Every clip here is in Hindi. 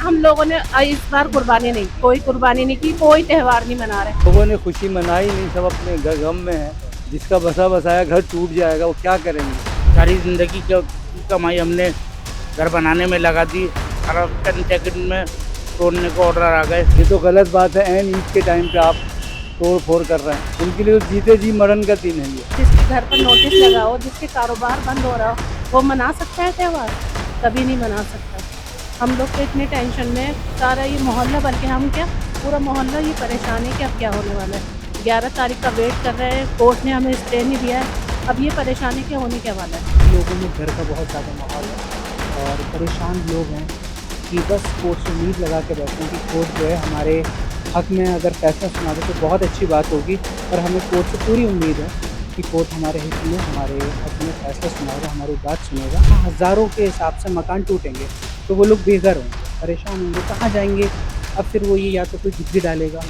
हम लोगों ने इस बार कुर्बानी नहीं, कोई कुर्बानी नहीं की, कोई त्योहार नहीं मना रहे। लोगों ने खुशी मनाई नहीं, सब अपने गम में है। जिसका बसा बसाया घर टूट जाएगा, वो क्या करेंगे। सारी ज़िंदगी की कमाई हमने घर बनाने में लगा दी और 10 सेकंड में तोड़ने को ऑर्डर आ गए। ये तो गलत बात है। एन ईद के टाइम पे आप तोड़ फोड़ कर रहे हैं। उनके लिए तो जीते जी मरण का दिन है ये। जिसके घर पर नोटिस लगा हो, जिसके कारोबार बंद हो रहा हो, वो मना सकता है त्योहार? कभी नहीं मना सकता। हम लोग तो इतने टेंशन में, सारा ये मोहल्ला, बल्कि हम क्या, पूरा मोहल्ला ये परेशान है कि अब क्या होने वाला है। 11 तारीख का वेट कर रहे हैं, कोर्ट ने हमें स्टे नहीं दिया है। अब ये परेशानी क्या होने क्या वाला है। लोगों में डर का बहुत ज़्यादा माहौल है और परेशान लोग हैं कि बस कोर्ट से उम्मीद लगा के बैठे हैं कि कोर्ट जो है हमारे हक में अगर फैसला सुना दे तो बहुत अच्छी बात होगी। और हमें कोर्ट से पूरी उम्मीद है कि कोर्ट हमारे हित में, हमारे हक में फैसला सुनाएगा, हमारी बात सुनेगा। हज़ारों के हिसाब से मकान टूटेंगे तो वो लोग बेघर होंगे, परेशान होंगे, कहाँ जाएंगे। अब फिर वो ये या तो कोई झुग्गी डालेगा,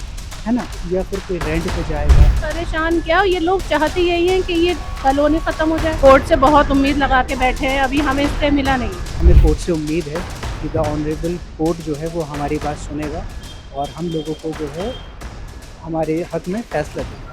है ना, या फिर कोई रेंट पे जाएगा। परेशान क्या, ये लोग चाहते यही हैं कि ये कॉलोनी खत्म हो जाए। कोर्ट से बहुत उम्मीद लगा के बैठे हैं, अभी हमें स्टे मिला नहीं। हमें कोर्ट से उम्मीद है कि द ऑनरेबल कोर्ट जो है वो हमारी बात सुनेगा और हम लोगों को जो है हमारे हक में फैसला देगा।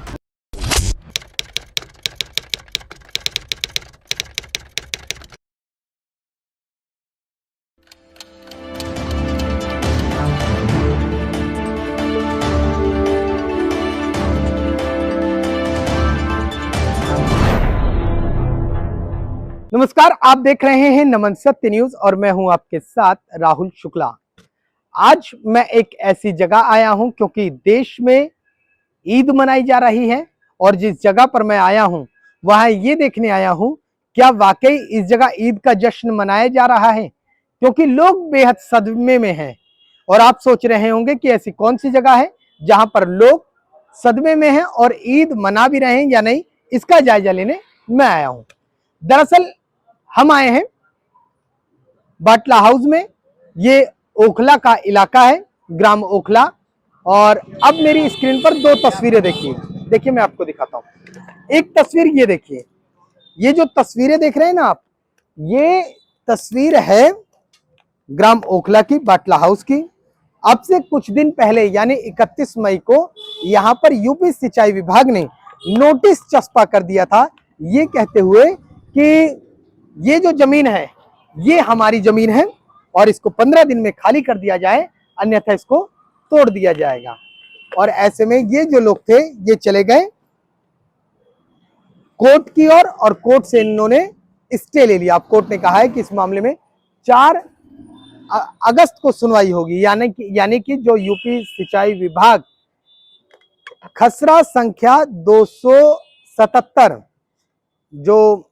नमस्कार, आप देख रहे हैं नमन सत्य न्यूज और मैं हूं आपके साथ राहुल शुक्ला। आज मैं एक ऐसी जगह आया हूं क्योंकि देश में ईद मनाई जा रही है और जिस जगह पर मैं आया हूं वहां ये देखने आया हूं क्या वाकई इस जगह ईद का जश्न मनाया जा रहा है, क्योंकि लोग बेहद सदमे में हैं। और आप सोच रहे होंगे कि ऐसी कौन सी जगह है जहां पर लोग सदमे में हैं और ईद मना भी रहे हैं या नहीं, इसका जायजा लेने मैं आया हूं। दरअसल हम आए हैं बाटला हाउस में। ये ओखला का इलाका है, ग्राम ओखला। और अब मेरी स्क्रीन पर दो तस्वीरें देखिए मैं आपको दिखाता हूं। एक तस्वीर ये देखिए, ये जो तस्वीरें देख रहे हैं ना आप, ये तस्वीर है ग्राम ओखला की, बाटला हाउस की। अब से कुछ दिन पहले यानी 31 मई को यहां पर यूपी सिंचाई विभाग ने नोटिस चस्पा कर दिया था, ये कहते हुए कि ये जो जमीन है ये हमारी जमीन है और इसको 15 दिन में खाली कर दिया जाए, अन्यथा इसको तोड़ दिया जाएगा। और ऐसे में ये जो लोग थे ये चले गए कोर्ट की ओर और कोर्ट से इन्होंने स्टे ले लिया। अब कोर्ट ने कहा है कि इस मामले में 4 अगस्त को सुनवाई होगी, यानी कि जो यूपी सिंचाई विभाग खसरा संख्या 277 जो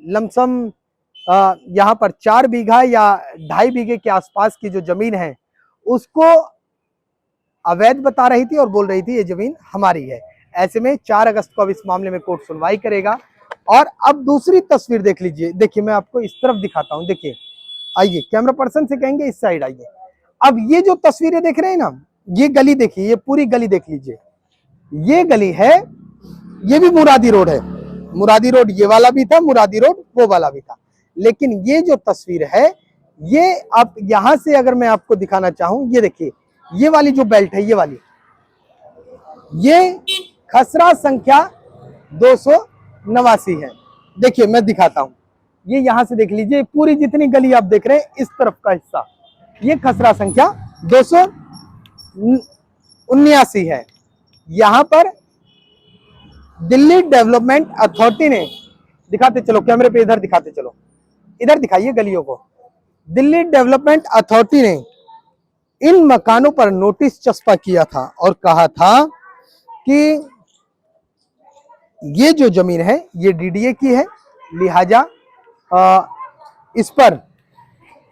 लमसम यहाँ पर 4 बीघा या 2.5 बीघे के आसपास की जो जमीन है उसको अवैध बता रही थी और बोल रही थी ये जमीन हमारी है। ऐसे में 4 अगस्त को अब इस मामले में कोर्ट सुनवाई करेगा। और अब दूसरी तस्वीर देख लीजिए, देखिए मैं आपको इस तरफ दिखाता हूं। देखिए, आइए कैमरा पर्सन से कहेंगे इस साइड आइए। अब ये जो तस्वीरें देख रहे हैं ना, ये गली देखिए, ये पूरी गली देख लीजिए। ये गली है, ये भी मुरादी रोड है। मुरादी रोड ये वाला भी था, मुरादी रोड वो वाला भी था। लेकिन ये जो तस्वीर है, ये आप यहां से अगर मैं आपको दिखाना चाहूं, ये देखिए, ये वाली जो बेल्ट है, ये वाली, ये खसरा संख्या 289 है। देखिए मैं दिखाता हूं, ये यहां से देख लीजिए, पूरी जितनी गली आप देख रहे हैं इस तरफ का हिस्सा, ये खसरा संख्या 279 है। यहां पर दिल्ली डेवलपमेंट अथॉरिटी ने, दिखाते चलो कैमरे पे, इधर दिखाते चलो, इधर दिखाइए गलियों को। दिल्ली डेवलपमेंट अथॉरिटी ने इन मकानों पर नोटिस चस्पा किया था और कहा था कि ये जो जमीन है ये डीडीए की है, लिहाजा इस पर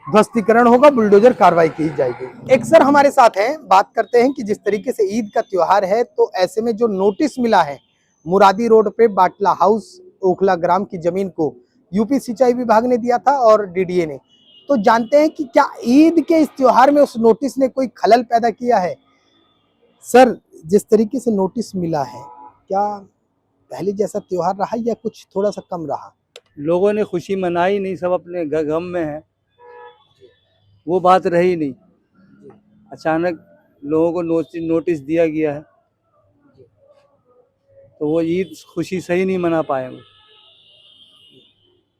ध्वस्तीकरण होगा, बुलडोजर कार्रवाई की जाएगी। एक सर हमारे साथ हैं, बात करते हैं कि जिस तरीके से ईद का त्योहार है, तो ऐसे में जो नोटिस मिला है मुरादी रोड पे बाटला हाउस ओखला ग्राम की जमीन को यूपी सिंचाई विभाग ने दिया था और डीडीए ने, तो जानते हैं कि क्या ईद के इस त्योहार में उस नोटिस ने कोई खलल पैदा किया है। सर, जिस तरीके से नोटिस मिला है, क्या पहले जैसा त्योहार रहा या कुछ थोड़ा सा कम रहा? लोगों ने खुशी मनाई नहीं, सब अपने गम में है। वो बात रही नहीं। अचानक लोगों को नोटिस दिया गया है, तो वो ईद खुशी सही नहीं मना पाए वो।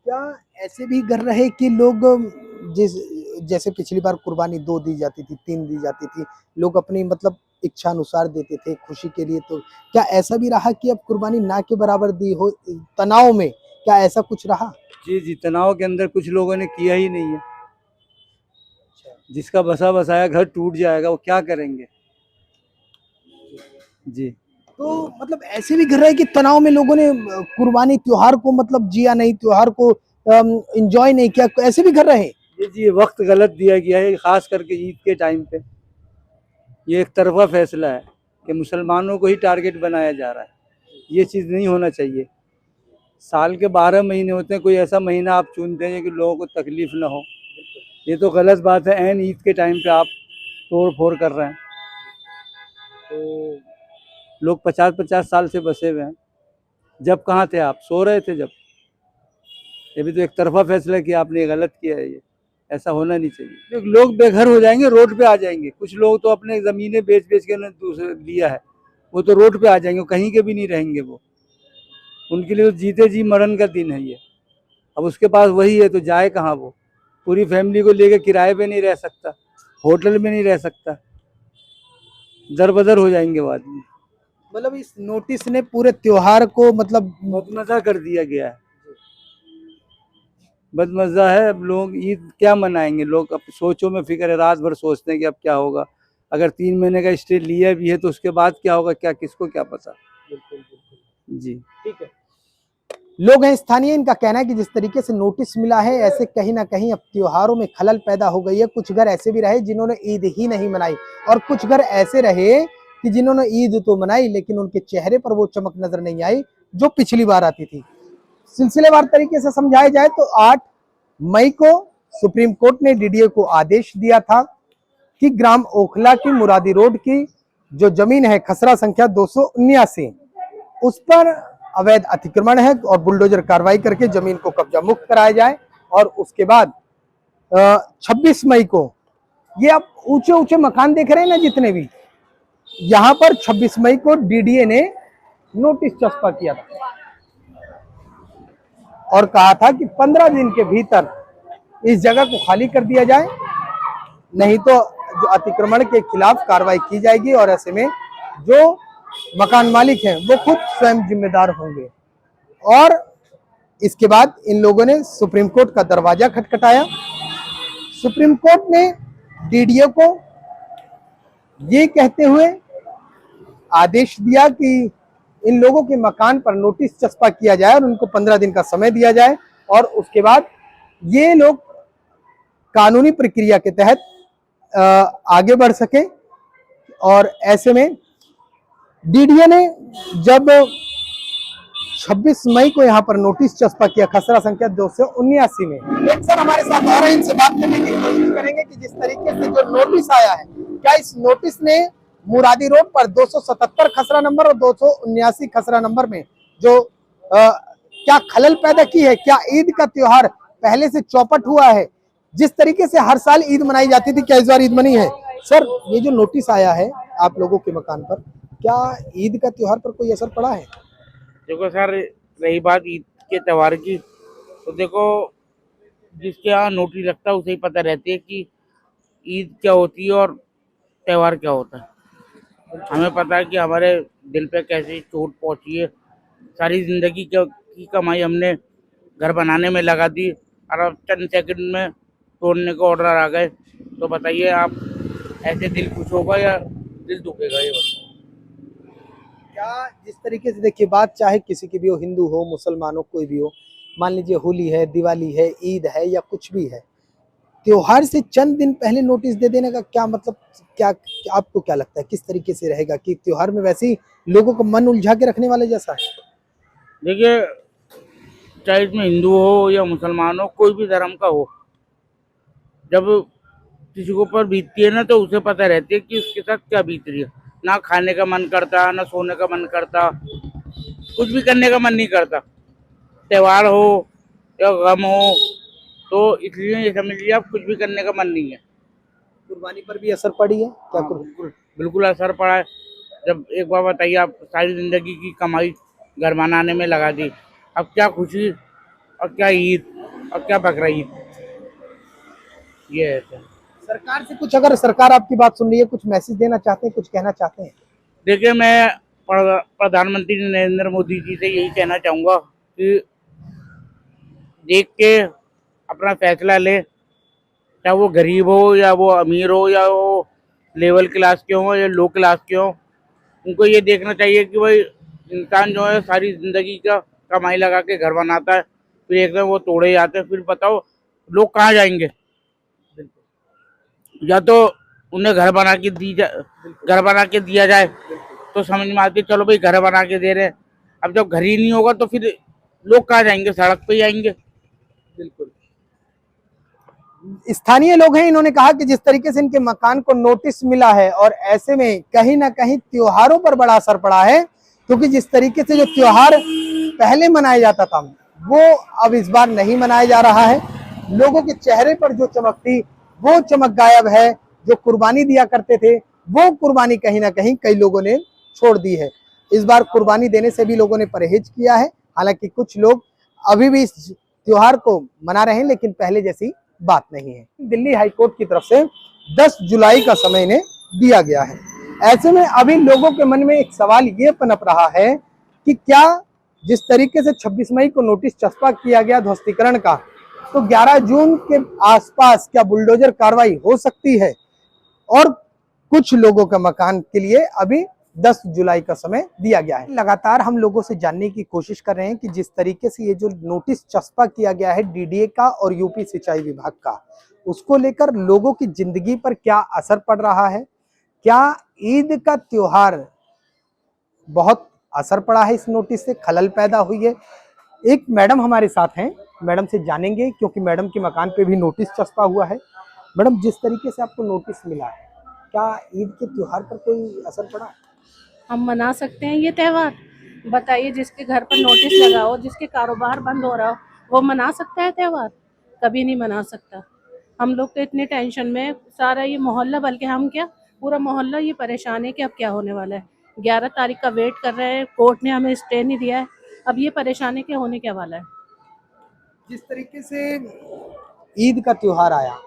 क्या ऐसे भी कर रहे कि लोग जैसे पिछली बार कुर्बानी 2 दी जाती थी, 3 दी जाती थी, लोग अपनी मतलब इच्छा अनुसार देते थे खुशी के लिए, तो क्या ऐसा भी रहा कि अब कुर्बानी ना के बराबर दी हो तनाव में, क्या ऐसा कुछ रहा? जी, तनाव के अंदर कुछ लोगों ने किया ही नहीं है। जिसका बसा बसाया घर टूट जाएगा, वो क्या करेंगे? जी। तो मतलब ऐसे भी कर रहे हैं कि तनाव में लोगों ने कुर्बानी त्योहार को मतलब जिया नहीं, त्योहार को एंजॉय नहीं किया, ऐसे भी कर रहे हैं। जी, ये वक्त गलत दिया गया है, खास करके ईद के टाइम पे। ये एक तरफा फैसला है कि मुसलमानों को ही टारगेट बनाया जा रहा है। ये चीज़ नहीं होना चाहिए। साल के 12 महीने होते हैं, कोई ऐसा महीना आप चुनते हैं कि लोगों को तकलीफ ना हो। ये तो गलत बात है, ऐन ईद के टाइम पे आप तोड़ फोड़ कर रहे हैं। तो लोग 50-50 साल से बसे हुए हैं। जब कहाँ थे आप? सो रहे थे जब। ये भी तो एक तरफा फैसला किया आपने, गलत किया है ये। ऐसा होना नहीं चाहिए। लोग बेघर हो जाएंगे, रोड पे आ जाएंगे। कुछ लोग तो अपने ज़मीनें बेच बेच के उन्होंने दूसरे लिया है, वो तो रोड पे आ जाएंगे, कहीं के भी नहीं रहेंगे वो। उनके लिए तो जीते जी मरण का दिन है ये। अब उसके पास वही है तो जाए कहाँ वो? पूरी फैमिली को लेकर किराए पे नहीं रह सकता, होटल में नहीं रह सकता, दर बदर हो जाएंगे वो आदमी। मतलब इस नोटिस ने पूरे त्योहार को मतलब बदमजा कर दिया गया है, बदमजा है। अब लोग ईद क्या मनाएंगे? लोग अब सोचों में फिक्र है, रात भर सोचते हैं कि अब क्या होगा। अगर 3 महीने का स्टे लिया भी है तो उसके बाद क्या होगा, क्या किसको क्या पता। जी ठीक है। लोग हैं स्थानीय, इनका कहना है कि जिस तरीके से नोटिस मिला है, ऐसे कहीं ना कहीं अब त्योहारों में खलल पैदा हो गई है। कुछ घर ऐसे भी रहे जिन्होंने ईद ही नहीं मनाई, और कुछ घर ऐसे रहे कि जिन्होंने ईद तो मनाई लेकिन उनके चेहरे पर वो चमक नजर नहीं आई जो पिछली बार आती थी। सिलसिलेवार तरीके से समझाया जाए तो 8 मई को सुप्रीम कोर्ट ने डीडीए को आदेश दिया था कि ग्राम ओखला की मुरादी रोड की जो जमीन है खसरा संख्या 279, उस पर अवैध अतिक्रमण है और बुलडोजर कार्रवाई करके जमीन को कब्जा मुक्त कराया जाए। और उसके बाद 26 मई को ये आप ऊंचे ऊंचे मकान देख रहे हैं ना जितने भी, यहां पर 26 मई को डीडीए ने नोटिस चस्पा किया था और कहा था कि 15 दिन के भीतर इस जगह को खाली कर दिया जाए, नहीं तो जो अतिक्रमण के खिलाफ कार्रवाई की जाएगी और ऐसे में जो मकान मालिक हैं वो खुद स्वयं जिम्मेदार होंगे। और इसके बाद इन लोगों ने सुप्रीम कोर्ट का दरवाजा खटखटाया। सुप्रीम कोर्ट ने डीडीए को ये कहते हुए आदेश दिया कि इन लोगों के मकान पर नोटिस चस्पा किया जाए और उनको 15 दिन का समय दिया जाए और उसके बाद ये लोग कानूनी प्रक्रिया के तहत आगे बढ़ सके। और ऐसे में डीडीए ने जब 26 मई को यहाँ पर नोटिस चस्पा किया खसरा संख्या 279 में, एक सर हमारे साथ और इनसे बात करने की कोशिश करेंगे कि जिस तरीके से जो नोटिस आया है, क्या इस नोटिस ने मुरादी रोड पर 277 खसरा नंबर और 279 खसरा नंबर में जो क्या खलल पैदा की है? क्या ईद का त्योहार पहले से चौपट हुआ है? जिस तरीके से हर साल ईद मनाई जाती थी, क्या इस बार ईद मनी है? सर, ये जो नोटिस आया है आप लोगों के मकान पर, क्या ईद का त्योहार पर कोई असर पड़ा है? देखो सर, रही बात ईद के त्यौहार की, तो देखो जिसके यहाँ नोटिस लगता है उसे ही पता रहती है कि ईद क्या होती है और त्यौहार क्या होता है। हमें पता है कि हमारे दिल पे कैसी चोट पहुंची है। सारी जिंदगी की कमाई हमने घर बनाने में लगा दी और अब चंद सेकंड में तोड़ने को ऑर्डर आ गए, तो बताइए आप ऐसे दिल खुश होगा या दिल दुखेगा? ये बताओ। क्या जिस तरीके से देखिए बात चाहे किसी की भी हो, हिंदू हो मुसलमान हो कोई भी हो, मान लीजिए होली है, दिवाली है, ईद है या कुछ भी है, त्योहार से चंद दिन पहले नोटिस दे देने का क्या मतलब, क्या आपको क्या लगता है किस तरीके से रहेगा कि त्योहार में वैसे ही लोगों को मन उलझा के रखने वाले जैसा है? देखिए, चाहे इसमें हिंदू हो या मुसलमान हो, कोई भी धर्म का हो, जब किसी के ऊपर बीतती है ना तो उसे पता रहती है कि उसके साथ क्या बीत रही है। ना खाने का मन करता, ना सोने का मन करता, कुछ भी करने का मन नहीं करता। त्यौहार हो या गम हो, तो इसलिए ये समझ लीजिए आप कुछ भी करने का मन नहीं है। तो कुर्बानी पर भी असर पड़ी है क्या? हाँ, बिल्कुल बिल्कुल असर पड़ा है। जब एक बार बताइए, आप सारी जिंदगी की कमाई घर बनाने में लगा दी, अब क्या खुशी और क्या ईद और क्या बकरा ईद, ये है सर। सरकार से कुछ, अगर सरकार आपकी बात सुन रही है, कुछ मैसेज देना चाहते हैं, कुछ कहना चाहते हैं? देखिए, मैं प्रधानमंत्री नरेंद्र मोदी जी से यही कहना चाहूँगा कि देख के अपना फैसला ले, चाहे वो गरीब हो या वो अमीर हो या वो लेवल क्लास के हो या लो क्लास के हो। उनको ये देखना चाहिए कि भाई इंसान जो है सारी जिंदगी का कमाई लगा के घर बनाता है, फिर एकदम वो तोड़े जाते हैं, फिर बताओ लोग कहाँ जाएंगे। या तो उन्हें घर बना के दिया जाए तो समझ में आती है, चलो भाई घर बना के दे रहे हैं। अब जब घर ही नहीं होगा तो फिर लोग कहाँ जाएंगे, सड़क पे ही आएंगे। बिल्कुल। स्थानीय लोग हैं, इन्होंने कहा कि जिस तरीके से इनके मकान को नोटिस मिला है और ऐसे में कहीं ना कहीं त्योहारों पर बड़ा असर पड़ा है, क्योंकि जिस तरीके से जो त्योहार पहले मनाया जाता था वो अब इस बार नहीं मनाया जा रहा है। लोगों के चेहरे पर जो चमक थी वो चमक गायब है। जो कुर्बानी दिया करते थे वो कुर्बानी कहीं ना कहीं कई लोगों ने छोड़ दी है। इस बार कुर्बानी देने से भी लोगों ने परहेज किया है। हालांकि कुछ लोग अभी भी इस त्योहार को मना रहे हैं, लेकिन पहले जैसी बात नहीं है। दिल्ली हाईकोर्ट की तरफ से 10 जुलाई का समय इन्हें दिया गया है। ऐसे में अभी लोगों के मन में एक सवाल ये पनप रहा है कि क्या जिस तरीके से 26 मई को नोटिस चस्पा किया गया ध्वस्तीकरण का, तो 11 जून के आसपास क्या बुलडोजर कार्रवाई हो सकती है? और कुछ लोगों के मकान के लिए अभी 10 जुलाई का समय दिया गया है। लगातार हम लोगों से जानने की कोशिश कर रहे हैं कि जिस तरीके से ये जो नोटिस चस्पा किया गया है डीडीए का और यूपी सिंचाई विभाग का, उसको लेकर लोगों की जिंदगी पर क्या असर पड़ रहा है, क्या ईद का त्योहार बहुत असर पड़ा है, इस नोटिस से खलल पैदा हुई है। एक मैडम हमारे साथ हैं, मैडम से जानेंगे क्योंकि मैडम के मकान पे भी नोटिस चस्पा हुआ है। मैडम, जिस तरीके से आपको नोटिस मिला है, क्या ईद के त्योहार पर कोई असर पड़ा? हम मना सकते हैं ये त्यौहार? बताइए, जिसके घर पर नोटिस लगा हो, जिसके कारोबार बंद हो रहा हो, वो मना सकता है त्यौहार? कभी नहीं मना सकता। हम लोग तो इतने टेंशन में, सारा ये मोहल्ला, बल्कि हम क्या पूरा मोहल्ला ये परेशान है कि अब क्या होने वाला है। 11 तारीख का वेट कर रहे हैं, कोर्ट ने हमें स्टे नहीं दिया है, अब ये परेशानी क्या होने क्या वाला है। जिस तरीके से ईद का त्योहार आया,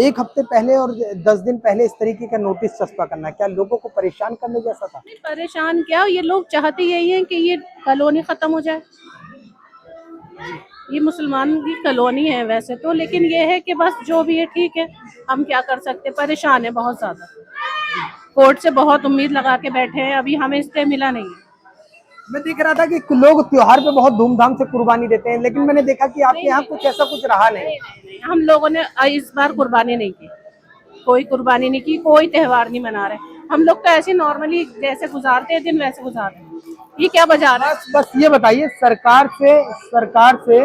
एक हफ्ते पहले और 10 दिन पहले इस तरीके का नोटिस चस्पा करना क्या लोगों को परेशान करने जैसा था? नहीं, परेशान क्या, ये लोग चाहते यही हैं कि ये कॉलोनी खत्म हो जाए। ये मुसलमान की कॉलोनी है वैसे तो, लेकिन ये है कि बस जो भी है ठीक है, हम क्या कर सकते, परेशान है बहुत ज्यादा। कोर्ट से बहुत उम्मीद लगा के बैठे हैं, अभी हमें स्टे मिला नहीं है। मैं देख रहा था कि लोग त्योहार पे बहुत धूमधाम से कुर्बानी देते हैं, लेकिन मैंने देखा कि आपके यहाँ कुछ ऐसा कुछ रहा नहीं। हम लोगों ने इस बार कुर्बानी नहीं की, कोई कुर्बानी नहीं की, कोई त्योहार नहीं मना रहे। हम लोग तो ऐसे नॉर्मली जैसे गुजारते हैं दिन वैसे गुजार रहे हैं। ये क्या बाजार है? बस ये बताइए, सरकार से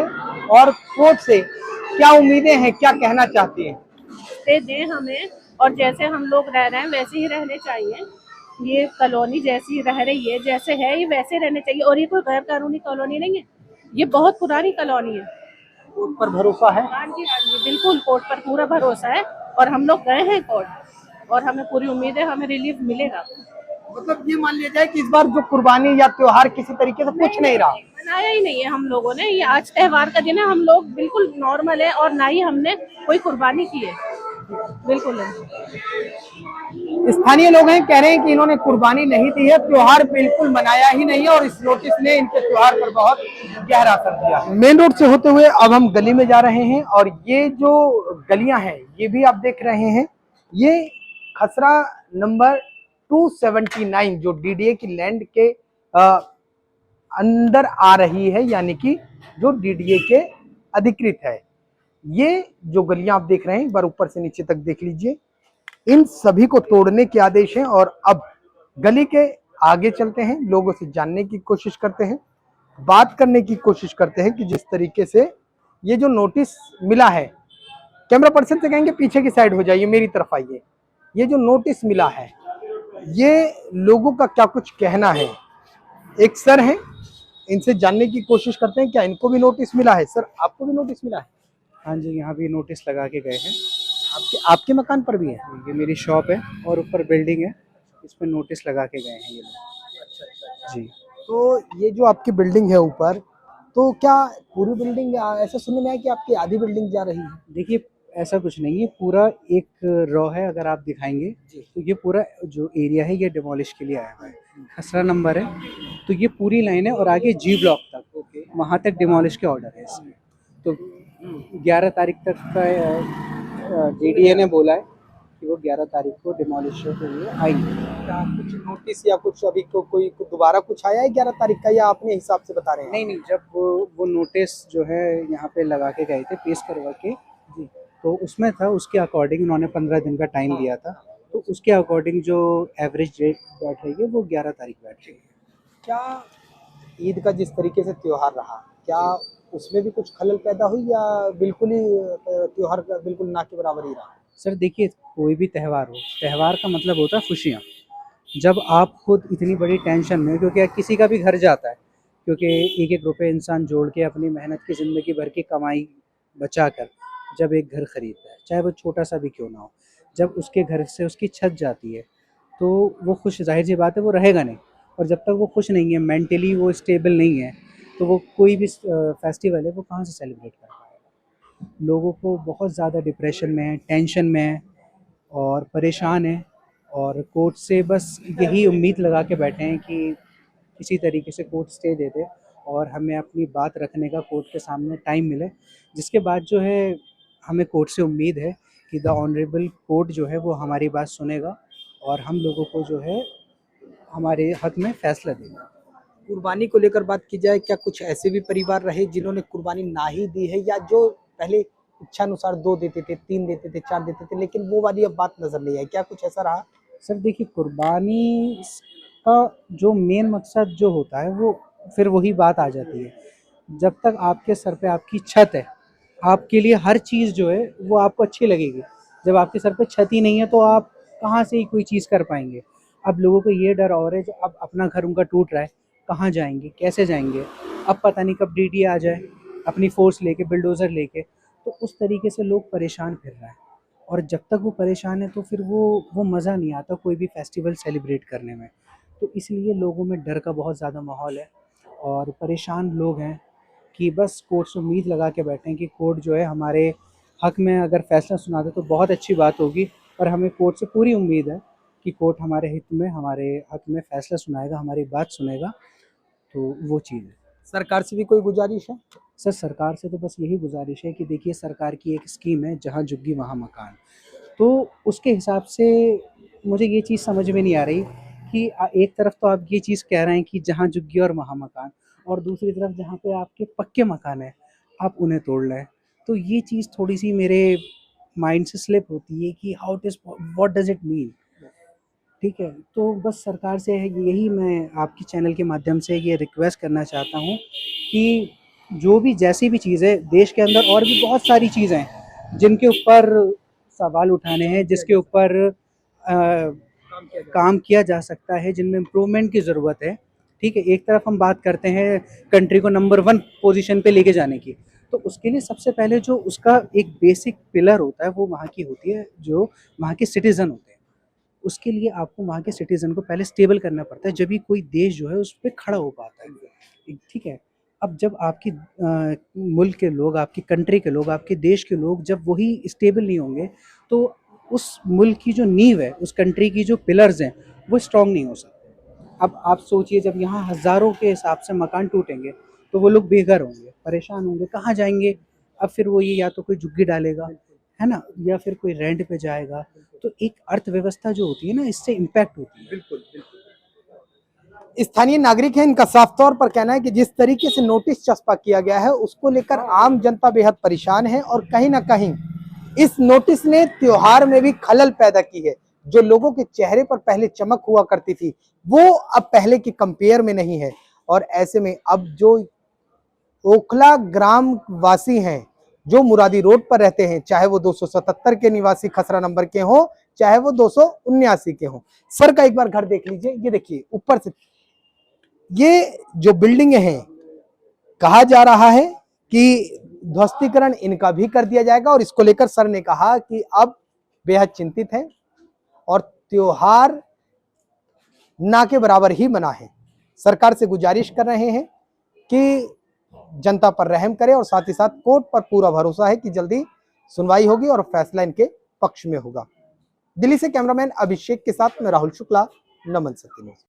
और कोर्ट से क्या उम्मीदें हैं, क्या कहना चाहती हैं? स्टे दें हमें, और जैसे हम लोग रह रहे हैं वैसे ही रहने चाहिए। ये कॉलोनी जैसी रह रही है, जैसे है ये वैसे रहने चाहिए। और ये कोई गैर कानूनी कॉलोनी नहीं है, ये बहुत पुरानी कॉलोनी है। कोर्ट पर भरोसा है? हाँ जी, बिल्कुल कोर्ट पर पूरा भरोसा है, और हम लोग गए हैं कोर्ट, और हमें पूरी उम्मीद है हमें रिलीफ मिलेगा। मतलब ये मान लिया जाए कि इस बार जो कुर्बानी या त्योहार किसी तरीके से कुछ नहीं रहा, मनाया ही नहीं है हम लोगों ने। ये आज त्योहार का दिन है, हम लोग बिल्कुल नॉर्मल है, और ना ही हमने कोई कुर्बानी की है, बिल्कुल नहीं। स्थानीय लोग हैं, कह रहे हैं कि इन्होंने कुर्बानी नहीं दी है, त्योहार बिल्कुल मनाया ही नहीं है, और इस नोटिस ने इनके त्योहार पर बहुत गहरा असर दिया। मेन रोड से होते हुए अब हम गली में जा रहे हैं, और ये जो गलियां हैं ये भी आप देख रहे हैं, ये खसरा नंबर 279 जो डीडीए की लैंड के अंदर आ रही है, यानी कि जो डीडीए के अधिकृत है। ये जो गलियां आप देख रहे हैं, एक बार ऊपर से नीचे तक देख लीजिए, इन सभी को तोड़ने के आदेश हैं। और अब गली के आगे चलते हैं, लोगों से जानने की कोशिश करते हैं, बात करने की कोशिश करते हैं कि जिस तरीके से ये जो नोटिस मिला है, कैमरा पर्सन से कहेंगे पीछे की साइड हो जाइए, मेरी तरफ आइए। ये जो नोटिस मिला है, ये लोगों का क्या कुछ कहना है? एक सर हैं, इनसे जानने की कोशिश करते हैं क्या इनको भी नोटिस मिला है। सर, आपको भी नोटिस मिला है? हाँ जी, यहाँ भी नोटिस लगा के गए हैं। आपके आपके मकान पर भी है? ये मेरी शॉप है और ऊपर बिल्डिंग है, इस पे नोटिस लगा के गए हैं ये लोग। जी। तो ये जो आपकी बिल्डिंग है ऊपर, तो क्या पूरी बिल्डिंग ऐसा सुनने में आया कि आपकी आधी बिल्डिंग जा रही है? देखिए, ऐसा कुछ नहीं है, पूरा एक रो है, अगर आप दिखाएँगे तो ये पूरा जो एरिया है ये डिमोलिश के लिए आया हुआ है। खसरा नंबर है, तो ये पूरी लाइन है और आगे जी ब्लॉक तक, वहाँ तक डिमोलिश के ऑर्डर है इसमें। तो 11 तारीख तक का डीडीए ने बोला है कि वो 11 तारीख को डिमोलिश के लिए आएंगे। क्या कुछ नोटिस या कुछ अभी कोई दोबारा कुछ आया है 11 तारीख का, या अपने हिसाब से बता रहे हैं? नहीं, जब वो नोटिस जो है यहाँ पे लगा के गए थे, पेश करवा के, जी, तो उसमें था, उसके अकॉर्डिंग उन्होंने 15 दिन का टाइम दिया था, तो उसके अकॉर्डिंग जो एवरेज डेट बैठेगी वो 11 तारीख बैठेगी। क्या ईद का जिस तरीके से त्योहार रहा, क्या उसमें भी कुछ खलल पैदा हुई, या बिल्कुल ही त्योहार का बिल्कुल ना के बराबर ही रहा? सर देखिए, कोई भी त्यौहार हो, त्यौहार का मतलब होता है खुशियाँ। जब आप खुद इतनी बड़ी टेंशन में, क्योंकि किसी का भी घर जाता है, क्योंकि एक एक रुपये इंसान जोड़ के अपनी मेहनत की ज़िंदगी भर की कमाई बचा कर जब एक घर खरीदता है, चाहे वो छोटा सा भी क्यों ना हो, जब उसके घर से उसकी छत जाती है तो वो खुश, जाहिर सी बात है वो रहेगा नहीं। और जब तक वो खुश नहीं है, मेंटली वो स्टेबल नहीं है, तो वो कोई भी फेस्टिवल है वो कहाँ से सेलिब्रेट कर पाएगा। लोगों को बहुत ज़्यादा डिप्रेशन में है, टेंशन में है और परेशान है, और कोर्ट से बस यही उम्मीद लगा के बैठे हैं कि किसी तरीके से कोर्ट स्टे दे दे और हमें अपनी बात रखने का कोर्ट के सामने टाइम मिले, जिसके बाद जो है हमें कोर्ट से उम्मीद है कि द ऑनरेबल कोर्ट जो है वो हमारी बात सुनेगा और हम लोगों को जो है हमारे हक में फैसला देगा। कुर्बानी को लेकर बात की जाए, क्या कुछ ऐसे भी परिवार रहे जिन्होंने कुर्बानी ना ही दी है, या जो पहले इच्छानुसार 2 देते थे, 3 देते थे, 4 देते थे, लेकिन वो वाली अब बात नजर नहीं आई, क्या कुछ ऐसा रहा? सर देखिए, कुर्बानी का जो मेन मकसद जो होता है वो फिर वही बात आ जाती है। जब तक आपके सर पे आपकी छत है, आपके लिए हर चीज़ जो है वो आपको अच्छी लगेगी। जब आपके सर पे छत ही नहीं है तो आप कहाँ से ही कोई चीज़ कर पाएंगे। अब लोगों को ये डर और है, जो अब अपना घर उनका टूट रहा है, कहाँ जाएंगे, कैसे जाएंगे, अब पता नहीं कब डीडी आ जाए अपनी फोर्स लेके, बिल्डोज़र लेके, तो उस तरीके से लोग परेशान फिर रहे हैं। और जब तक वो परेशान है तो फिर वो मज़ा नहीं आता कोई भी फेस्टिवल सेलिब्रेट करने में। तो इसलिए लोगों में डर का बहुत ज़्यादा माहौल है और परेशान लोग हैं कि बस कोर्ट से उम्मीद लगा के बैठे हैं कि कोर्ट जो है हमारे हक में अगर फैसला सुना दे तो बहुत अच्छी बात होगी। और हमें कोर्ट से पूरी उम्मीद है कि कोर्ट हमारे हित में, हमारे हक में फैसला सुनाएगा, हमारी बात सुनेगा, तो वो चीज़ है। सरकार से भी कोई गुजारिश है? सर सरकार से तो बस यही गुजारिश है कि देखिए, सरकार की एक स्कीम है, जहाँ झुग्गी वहाँ मकान। तो उसके हिसाब से मुझे ये चीज़ समझ में नहीं आ रही कि एक तरफ तो आप ये चीज़ कह रहे हैं कि जहाँ झुग्गी और वहाँ मकान, और दूसरी तरफ जहाँ पे आपके पक्के मकान हैं आप उन्हें तोड़ रहे हैं। तो ये चीज़ थोड़ी सी मेरे माइंड से स्लिप होती है कि how it is, what does it mean. ठीक है, तो बस सरकार से यही मैं आपके चैनल के माध्यम से ये रिक्वेस्ट करना चाहता हूँ कि जो भी जैसी भी चीज़ है देश के अंदर, और भी बहुत सारी चीज़ें हैं जिनके ऊपर सवाल उठाने हैं, जिसके ऊपर काम किया जा सकता है, जिनमें इम्प्रूवमेंट की ज़रूरत है। ठीक है, एक तरफ हम बात करते हैं कंट्री को नंबर 1 पोजीशन पे लेके जाने की, तो उसके लिए सबसे पहले जो उसका एक बेसिक पिलर होता है वो वहाँ की होती है, जो वहाँ के सिटीज़न होते हैं। उसके लिए आपको वहाँ के सिटीज़न को पहले स्टेबल करना पड़ता है, जब भी कोई देश जो है उस पे खड़ा हो पाता है। ठीक है, अब जब आपकी मुल्क के लोग, आपकी कंट्री के लोग, आपके देश के लोग जब वही स्टेबल नहीं होंगे, तो उस मुल्क की जो नींव है, उस कंट्री की जो पिलर्स हैं, वो स्ट्रॉन्ग नहीं हो सकते। अब आप सोचिए, जब यहाँ हज़ारों के हिसाब से मकान टूटेंगे तो वो लोग बेघर होंगे, परेशान होंगे, कहाँ जाएंगे। अब फिर वो ये या तो कोई झुग्गी डालेगा, है ना, या फिर कोई रेंट पे जाएगा। तो एक अर्थव्यवस्था जो होती है ना, इससे इम्पैक्ट होती है। बिल्कुल। स्थानीय नागरिक हैं, इनका साफ तौर पर कहना है कि जिस तरीके से नोटिस चस्पा किया गया है उसको लेकर आम जनता बेहद परेशान है, और कहीं ना कहीं इस नोटिस ने त्योहार में भी खलल पैदा की है। जो लोगों के चेहरे पर पहले चमक हुआ करती थी वो अब पहले के कंपेयर में नहीं है, और ऐसे में अब जो ओखला ग्राम वासी हैं, जो मुरादी रोड पर रहते हैं, चाहे वो 277 के निवासी खसरा नंबर के हों, चाहे वो 279 के हों। सर का एक बार घर देख लीजिए, ये देखिए ऊपर से ये जो बिल्डिंग है, कहा जा रहा है कि ध्वस्तीकरण इनका भी कर दिया जाएगा, और इसको लेकर सर ने कहा कि अब बेहद चिंतित हैं और त्योहार ना के बराबर ही मना है। सरकार से गुजारिश कर रहे हैं कि जनता पर रहम करे और साथ ही साथ कोर्ट पर पूरा भरोसा है कि जल्दी सुनवाई होगी और फैसला इनके पक्ष में होगा। दिल्ली से कैमरामैन अभिषेक के साथ मैं राहुल शुक्ला, नमन सत्य न्यूज़।